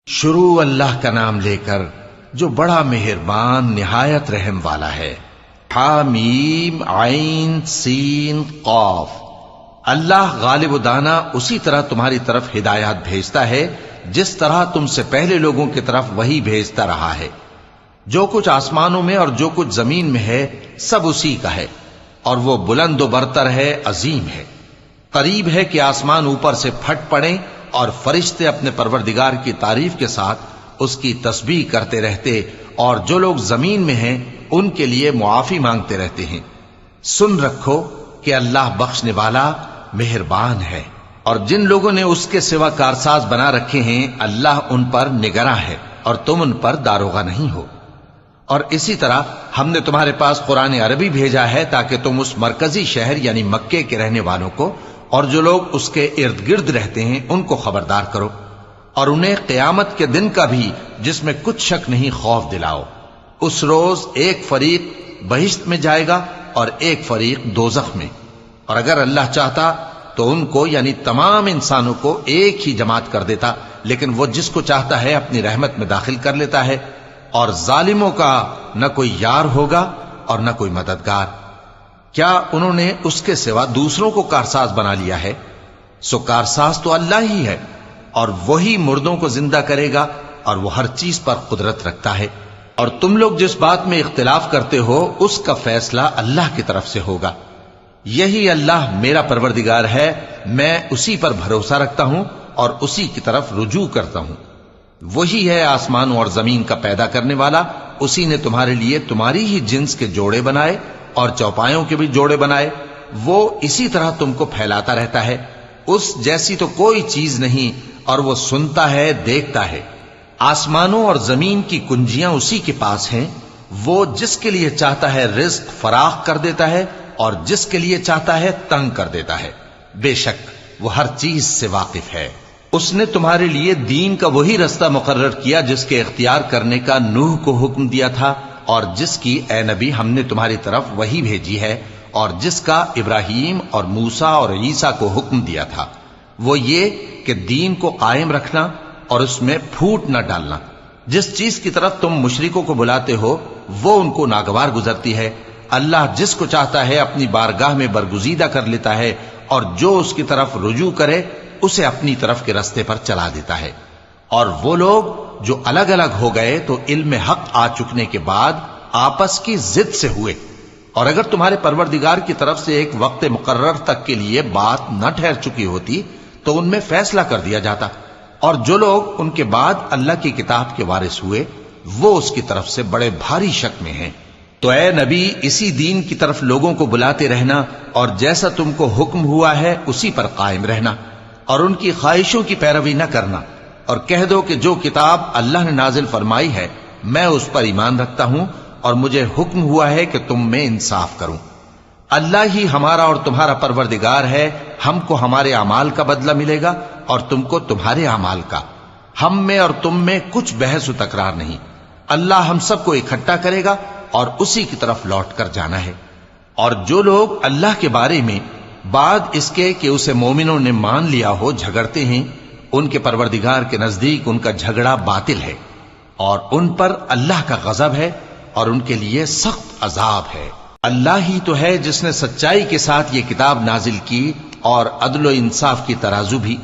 شروع اللہ کا نام لے کر جو بڑا مہربان نہایت رحم والا ہے۔ حامیم عین سین قاف۔ اللہ غالب و دانا اسی طرح تمہاری طرف ہدایات بھیجتا ہے جس طرح تم سے پہلے لوگوں کی طرف وہی بھیجتا رہا ہے۔ جو کچھ آسمانوں میں اور جو کچھ زمین میں ہے سب اسی کا ہے، اور وہ بلند و برتر ہے، عظیم ہے۔ قریب ہے کہ آسمان اوپر سے پھٹ پڑیں اور فرشتے اپنے پروردگار کی تعریف کے ساتھ اس کی تسبیح کرتے رہتے، اور جو لوگ زمین میں ہیں ان کے لیے معافی مانگتے رہتے ہیں۔ سن رکھو کہ اللہ بخشنے والا مہربان ہے، اور جن لوگوں نے اس کے سوا کارساز بنا رکھے ہیں اللہ ان پر نگراں ہے، اور تم ان پر داروغہ نہیں ہو۔ اور اسی طرح ہم نے تمہارے پاس قرآن عربی بھیجا ہے تاکہ تم اس مرکزی شہر یعنی مکے کے رہنے والوں کو اور جو لوگ اس کے ارد گرد رہتے ہیں ان کو خبردار کرو، اور انہیں قیامت کے دن کا بھی جس میں کچھ شک نہیں خوف دلاؤ۔ اس روز ایک فریق بہشت میں جائے گا اور ایک فریق دوزخ میں، اور اگر اللہ چاہتا تو ان کو یعنی تمام انسانوں کو ایک ہی جماعت کر دیتا، لیکن وہ جس کو چاہتا ہے اپنی رحمت میں داخل کر لیتا ہے، اور ظالموں کا نہ کوئی یار ہوگا اور نہ کوئی مددگار۔ کیا انہوں نے اس کے سوا دوسروں کو کارساز بنا لیا ہے؟ سو کارساز تو اللہ ہی ہے، اور وہی مردوں کو زندہ کرے گا، اور وہ ہر چیز پر قدرت رکھتا ہے۔ اور تم لوگ جس بات میں اختلاف کرتے ہو اس کا فیصلہ اللہ کی طرف سے ہوگا۔ یہی اللہ میرا پروردگار ہے، میں اسی پر بھروسہ رکھتا ہوں اور اسی کی طرف رجوع کرتا ہوں۔ وہی ہے آسمانوں اور زمین کا پیدا کرنے والا، اسی نے تمہارے لیے تمہاری ہی جنس کے جوڑے بنائے اور چوپایوں کے بھی جوڑے بنائے۔ وہ اسی طرح تم کو پھیلاتا رہتا ہے، اس جیسی تو کوئی چیز نہیں، اور وہ سنتا ہے، دیکھتا ہے۔ آسمانوں اور زمین کی کنجیاں اسی کے پاس ہیں، وہ جس کے لیے چاہتا ہے رزق فراخ کر دیتا ہے اور جس کے لیے چاہتا ہے تنگ کر دیتا ہے۔ بے شک وہ ہر چیز سے واقف ہے۔ اس نے تمہارے لیے دین کا وہی رستہ مقرر کیا جس کے اختیار کرنے کا نوح کو حکم دیا تھا، اور جس کی اے نبی ہم نے تمہاری طرف وہی بھیجی ہے، اور جس کا ابراہیم اور موسیٰ اور عیسیٰ کو حکم دیا تھا، وہ یہ کہ دین کو قائم رکھنا اور اس میں پھوٹ نہ ڈالنا۔ جس چیز کی طرف تم مشرکوں کو بلاتے ہو وہ ان کو ناگوار گزرتی ہے۔ اللہ جس کو چاہتا ہے اپنی بارگاہ میں برگزیدہ کر لیتا ہے، اور جو اس کی طرف رجوع کرے اسے اپنی طرف کے رستے پر چلا دیتا ہے۔ اور وہ لوگ جو الگ الگ ہو گئے تو علم حق آ چکنے کے بعد آپس کی ضد سے ہوئے، اور اگر تمہارے پروردگار کی طرف سے ایک وقت مقرر تک کے لیے بات نہ ٹھہر چکی ہوتی تو ان میں فیصلہ کر دیا جاتا، اور جو لوگ ان کے بعد اللہ کی کتاب کے وارث ہوئے وہ اس کی طرف سے بڑے بھاری شک میں ہیں۔ تو اے نبی اسی دین کی طرف لوگوں کو بلاتے رہنا، اور جیسا تم کو حکم ہوا ہے اسی پر قائم رہنا، اور ان کی خواہشوں کی پیروی نہ کرنا، اور کہہ دو کہ جو کتاب اللہ نے نازل فرمائی ہے میں اس پر ایمان رکھتا ہوں، اور مجھے حکم ہوا ہے کہ تم میں انصاف کروں۔ اللہ ہی ہمارا اور تمہارا پروردگار ہے، ہم کو ہمارے اعمال کا بدلہ ملے گا اور تم کو تمہارے اعمال کا۔ ہم میں اور تم میں کچھ بحث و تکرار نہیں، اللہ ہم سب کو اکٹھا کرے گا اور اسی کی طرف لوٹ کر جانا ہے۔ اور جو لوگ اللہ کے بارے میں بعد اس کے کہ اسے مومنوں نے مان لیا ہو جھگڑتے ہیں، ان کے پروردگار کے نزدیک ان کا جھگڑا باطل ہے، اور ان پر اللہ کا غضب ہے اور ان کے لیے سخت عذاب ہے۔ اللہ ہی تو ہے جس نے سچائی کے ساتھ یہ کتاب نازل کی اور عدل و انصاف کی ترازو بھی۔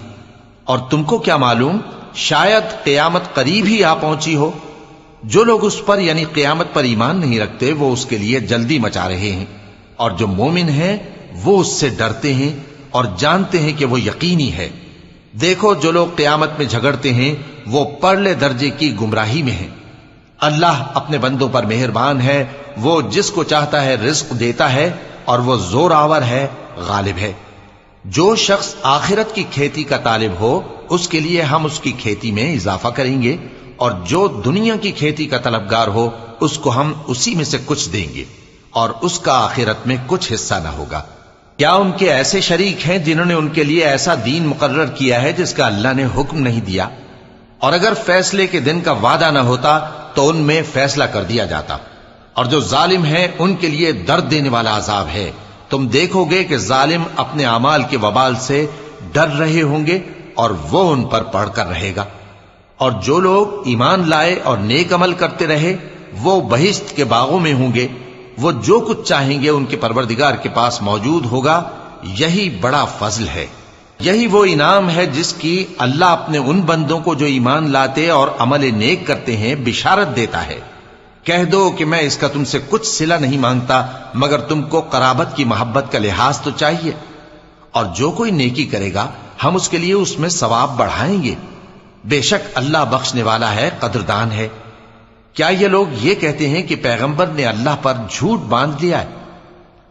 اور تم کو کیا معلوم، شاید قیامت قریب ہی آ پہنچی ہو۔ جو لوگ اس پر یعنی قیامت پر ایمان نہیں رکھتے وہ اس کے لیے جلدی مچا رہے ہیں، اور جو مومن ہیں وہ اس سے ڈرتے ہیں اور جانتے ہیں کہ وہ یقینی ہے۔ دیکھو جو لوگ قیامت میں جھگڑتے ہیں وہ پرلے درجے کی گمراہی میں ہیں۔ اللہ اپنے بندوں پر مہربان ہے، وہ جس کو چاہتا ہے رزق دیتا ہے، اور وہ زور آور ہے، غالب ہے۔ جو شخص آخرت کی کھیتی کا طالب ہو اس کے لیے ہم اس کی کھیتی میں اضافہ کریں گے، اور جو دنیا کی کھیتی کا طلبگار ہو اس کو ہم اسی میں سے کچھ دیں گے، اور اس کا آخرت میں کچھ حصہ نہ ہوگا۔ کیا ان کے ایسے شریک ہیں جنہوں نے ان کے لیے ایسا دین مقرر کیا ہے جس کا اللہ نے حکم نہیں دیا؟ اور اگر فیصلے کے دن کا وعدہ نہ ہوتا تو ان میں فیصلہ کر دیا جاتا، اور جو ظالم ہیں ان کے لیے درد دینے والا عذاب ہے۔ تم دیکھو گے کہ ظالم اپنے اعمال کے وبال سے ڈر رہے ہوں گے اور وہ ان پر پڑھ کر رہے گا۔ اور جو لوگ ایمان لائے اور نیک عمل کرتے رہے وہ بہشت کے باغوں میں ہوں گے، وہ جو کچھ چاہیں گے ان کے پروردگار کے پاس موجود ہوگا۔ یہی بڑا فضل ہے، یہی وہ انعام ہے جس کی اللہ اپنے ان بندوں کو جو ایمان لاتے اور عمل نیک کرتے ہیں بشارت دیتا ہے۔ کہہ دو کہ میں اس کا تم سے کچھ صلہ نہیں مانگتا مگر تم کو قرابت کی محبت کا لحاظ تو چاہیے، اور جو کوئی نیکی کرے گا ہم اس کے لیے اس میں ثواب بڑھائیں گے، بے شک اللہ بخشنے والا ہے، قدردان ہے۔ کیا یہ لوگ یہ کہتے ہیں کہ پیغمبر نے اللہ پر جھوٹ باندھ لیا ہے؟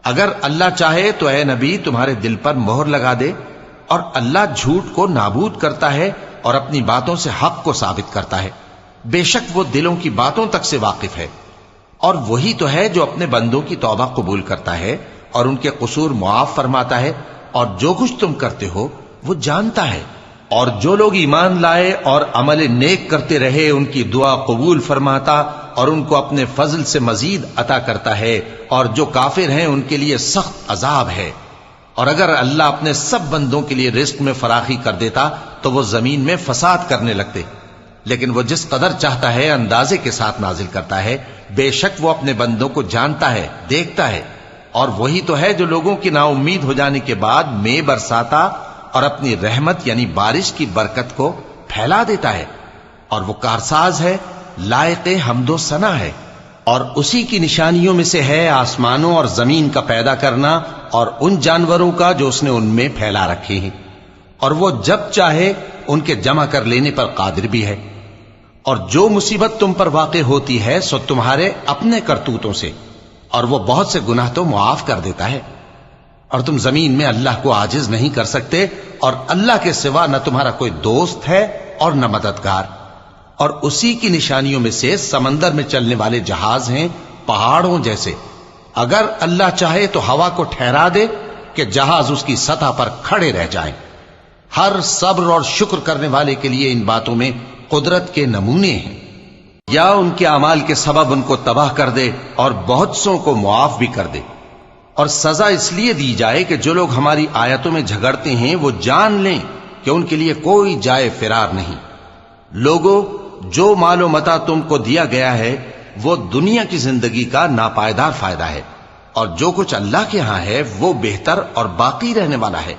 اگر اللہ چاہے تو اے نبی تمہارے دل پر مہر لگا دے، اور اللہ جھوٹ کو نابود کرتا ہے اور اپنی باتوں سے حق کو ثابت کرتا ہے، بے شک وہ دلوں کی باتوں تک سے واقف ہے، اور وہی تو ہے جو اپنے بندوں کی توبہ قبول کرتا ہے اور ان کے قصور معاف فرماتا ہے، اور جو کچھ تم کرتے ہو وہ جانتا ہے۔ اور جو لوگ ایمان لائے اور عمل نیک کرتے رہے ان کی دعا قبول فرماتا اور ان کو اپنے فضل سے مزید عطا کرتا ہے، اور جو کافر ہیں ان کے لیے سخت عذاب ہے۔ اور اگر اللہ اپنے سب بندوں کے لیے رزق میں فراخی کر دیتا تو وہ زمین میں فساد کرنے لگتے، لیکن وہ جس قدر چاہتا ہے اندازے کے ساتھ نازل کرتا ہے، بے شک وہ اپنے بندوں کو جانتا ہے، دیکھتا ہے۔ اور وہی تو ہے جو لوگوں کی نا امید ہو جانے کے بعد مے برساتا اور اپنی رحمت یعنی بارش کی برکت کو پھیلا دیتا ہے، اور وہ کارساز ہے، لائق حمد و ثنا ہے۔ اور اسی کی نشانیوں میں سے ہے آسمانوں اور زمین کا پیدا کرنا اور ان جانوروں کا جو اس نے ان میں پھیلا رکھے ہیں، اور وہ جب چاہے ان کے جمع کر لینے پر قادر بھی ہے۔ اور جو مصیبت تم پر واقع ہوتی ہے سو تمہارے اپنے کرتوتوں سے، اور وہ بہت سے گناہ تو معاف کر دیتا ہے۔ اور تم زمین میں اللہ کو عاجز نہیں کر سکتے، اور اللہ کے سوا نہ تمہارا کوئی دوست ہے اور نہ مددگار۔ اور اسی کی نشانیوں میں سے سمندر میں چلنے والے جہاز ہیں پہاڑوں جیسے، اگر اللہ چاہے تو ہوا کو ٹھہرا دے کہ جہاز اس کی سطح پر کھڑے رہ جائیں۔ ہر صبر اور شکر کرنے والے کے لیے ان باتوں میں قدرت کے نمونے ہیں۔ یا ان کے اعمال کے سبب ان کو تباہ کر دے اور بہت سوں کو معاف بھی کر دے، اور سزا اس لیے دی جائے کہ جو لوگ ہماری آیتوں میں جھگڑتے ہیں وہ جان لیں کہ ان کے لیے کوئی جائے فرار نہیں۔ لوگوں، جو مال و متاع تم کو دیا گیا ہے وہ دنیا کی زندگی کا ناپائیدار فائدہ ہے، اور جو کچھ اللہ کے ہاں ہے وہ بہتر اور باقی رہنے والا ہے،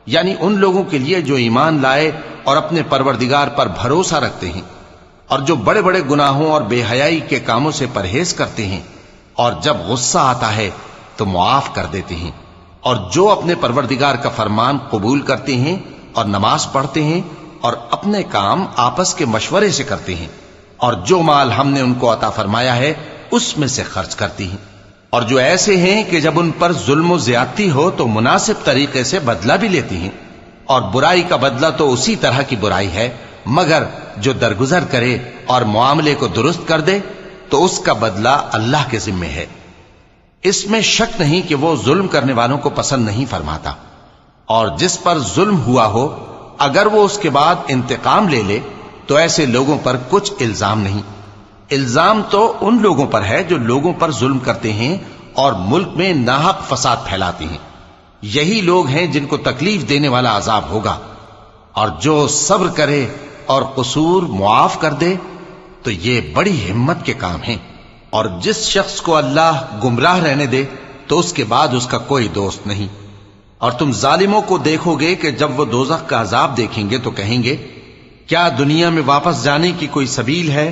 یعنی ان لوگوں کے لیے جو ایمان لائے اور اپنے پروردگار پر بھروسہ رکھتے ہیں، اور جو بڑے بڑے گناہوں اور بے حیائی کے کاموں سے پرہیز کرتے ہیں، اور جب غصہ آتا ہے تو معاف کر دیتے ہیں، اور جو اپنے پروردگار کا فرمان قبول کرتے ہیں اور نماز پڑھتے ہیں اور اپنے کام آپس کے مشورے سے کرتے ہیں، اور جو مال ہم نے ان کو عطا فرمایا ہے اس میں سے خرچ کرتی ہیں، اور جو ایسے ہیں کہ جب ان پر ظلم و زیادتی ہو تو مناسب طریقے سے بدلہ بھی لیتی ہیں، اور برائی کا بدلہ تو اسی طرح کی برائی ہے، مگر جو درگزر کرے اور معاملے کو درست کر دے تو اس کا بدلہ اللہ کے ذمے ہے۔ اس میں شک نہیں کہ وہ ظلم کرنے والوں کو پسند نہیں فرماتا، اور جس پر ظلم ہوا ہو اگر وہ اس کے بعد انتقام لے لے تو ایسے لوگوں پر کچھ الزام نہیں۔ الزام تو ان لوگوں پر ہے جو لوگوں پر ظلم کرتے ہیں اور ملک میں ناحق فساد پھیلاتے ہیں، یہی لوگ ہیں جن کو تکلیف دینے والا عذاب ہوگا۔ اور جو صبر کرے اور قصور معاف کر دے تو یہ بڑی ہمت کے کام ہیں۔ اور جس شخص کو اللہ گمراہ رہنے دے تو اس کے بعد اس کا کوئی دوست نہیں۔ اور تم ظالموں کو دیکھو گے کہ جب وہ دوزخ کا عذاب دیکھیں گے تو کہیں گے کیا دنیا میں واپس جانے کی کوئی سبیل ہے؟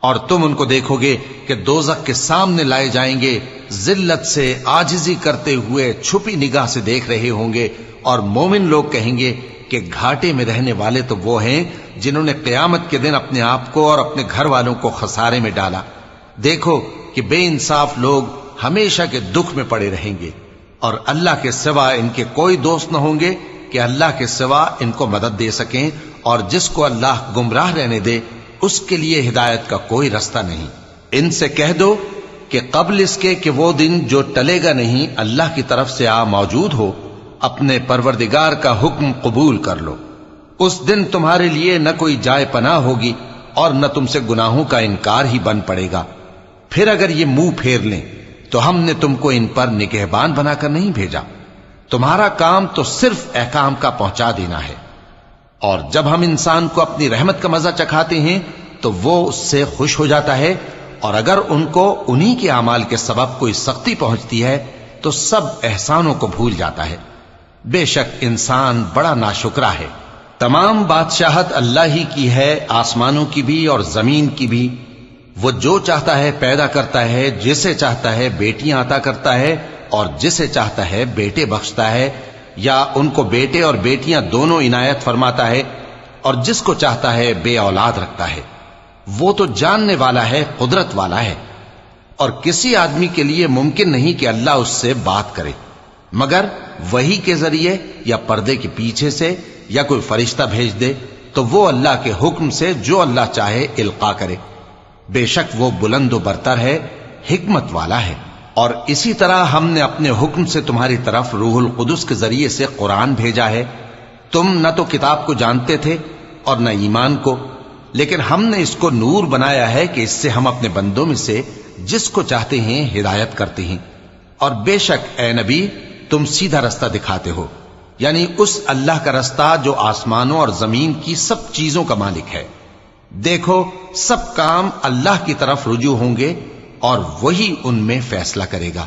اور تم ان کو دیکھو گے کہ دوزخ کے سامنے لائے جائیں گے، ذلت سے عاجزی کرتے ہوئے چھپی نگاہ سے دیکھ رہے ہوں گے، اور مومن لوگ کہیں گے کہ گھاٹے میں رہنے والے تو وہ ہیں جنہوں نے قیامت کے دن اپنے آپ کو اور اپنے گھر والوں کو خسارے میں ڈالا۔ دیکھو کہ بے انصاف لوگ ہمیشہ کے دکھ میں پڑے رہیں گے، اور اللہ کے سوا ان کے کوئی دوست نہ ہوں گے کہ اللہ کے سوا ان کو مدد دے سکیں، اور جس کو اللہ گمراہ رہنے دے اس کے لیے ہدایت کا کوئی رستہ نہیں۔ ان سے کہہ دو کہ قبل اس کے کہ وہ دن جو ٹلے گا نہیں اللہ کی طرف سے آ موجود ہو، اپنے پروردگار کا حکم قبول کر لو۔ اس دن تمہارے لیے نہ کوئی جائے پناہ ہوگی اور نہ تم سے گناہوں کا انکار ہی بن پڑے گا۔ پھر اگر یہ منہ پھیر لیں تو ہم نے تم کو ان پر نگہبان بنا کر نہیں بھیجا، تمہارا کام تو صرف احکام کا پہنچا دینا ہے۔ اور جب ہم انسان کو اپنی رحمت کا مزہ چکھاتے ہیں تو وہ اس سے خوش ہو جاتا ہے، اور اگر ان کو انہی کے اعمال کے سبب کوئی سختی پہنچتی ہے تو سب احسانوں کو بھول جاتا ہے۔ بے شک انسان بڑا ناشکرا ہے۔ تمام بادشاہت اللہ ہی کی ہے، آسمانوں کی بھی اور زمین کی بھی۔ وہ جو چاہتا ہے پیدا کرتا ہے، جسے چاہتا ہے بیٹیاں عطا کرتا ہے اور جسے چاہتا ہے بیٹے بخشتا ہے، یا ان کو بیٹے اور بیٹیاں دونوں عنایت فرماتا ہے، اور جس کو چاہتا ہے بے اولاد رکھتا ہے۔ وہ تو جاننے والا ہے، قدرت والا ہے، اور کسی آدمی کے لیے ممکن نہیں کہ اللہ اس سے بات کرے مگر وحی کے ذریعے یا پردے کے پیچھے سے یا کوئی فرشتہ بھیج دے، تو وہ اللہ کے حکم سے جو اللہ چاہے القا کرے۔ بے شک وہ بلند و برتر ہے، حکمت والا ہے۔ اور اسی طرح ہم نے اپنے حکم سے تمہاری طرف روح القدس کے ذریعے سے قرآن بھیجا ہے۔ تم نہ تو کتاب کو جانتے تھے اور نہ ایمان کو، لیکن ہم نے اس کو نور بنایا ہے کہ اس سے ہم اپنے بندوں میں سے جس کو چاہتے ہیں ہدایت کرتے ہیں۔ اور بے شک اے نبی تم سیدھا رستہ دکھاتے ہو، یعنی اس اللہ کا رستہ جو آسمانوں اور زمین کی سب چیزوں کا مالک ہے۔ دیکھو سب کام اللہ کی طرف رجوع ہوں گے اور وہی ان میں فیصلہ کرے گا۔